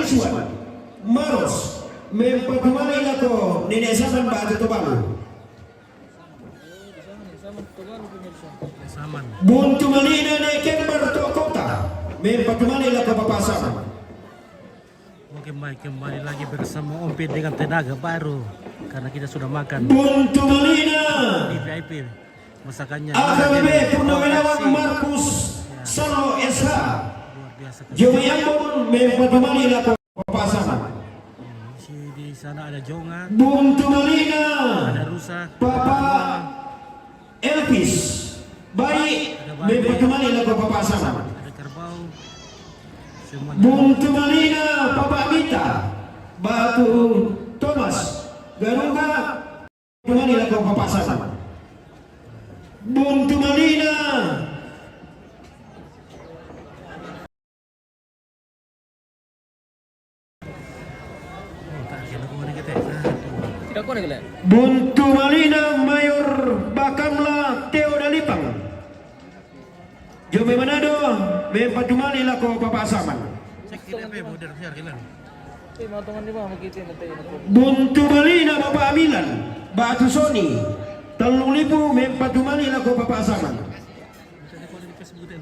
Iswan Maros mempatumani lako Nenek Saman Batu Tobalu. Buntu Malina Nekembar Tokota mempatumani lako Papa Saman. Kembali lagi bersama Om Pit dengan tenaga baru karena kita sudah makan Buntu Malina di VIP masakannya. AKBP Purnawirawan Markus Solo SH Jomi Ambon mempatumani lako Papa Saman. Di sana ada Jonga, Buntu Malina ada Rusa, Papa Elvis baik mempatumani lako Papa Saman. ada Kerbau. Semuanya. Buntu Malina Papa Mita Batu Thomas Garuga mempatumani lako Papa Saman. Buntu Malina Buntu Malina Mayor Bakamla Teo Dalipang Jome Manado mempatumani lako Papa Saman. Buntu Malina Bapak Amilan Batu Soni Telung Lipu mempatumani lako Papa Saman.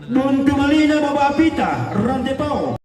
Buntu Malina Bapak Pita Rantepao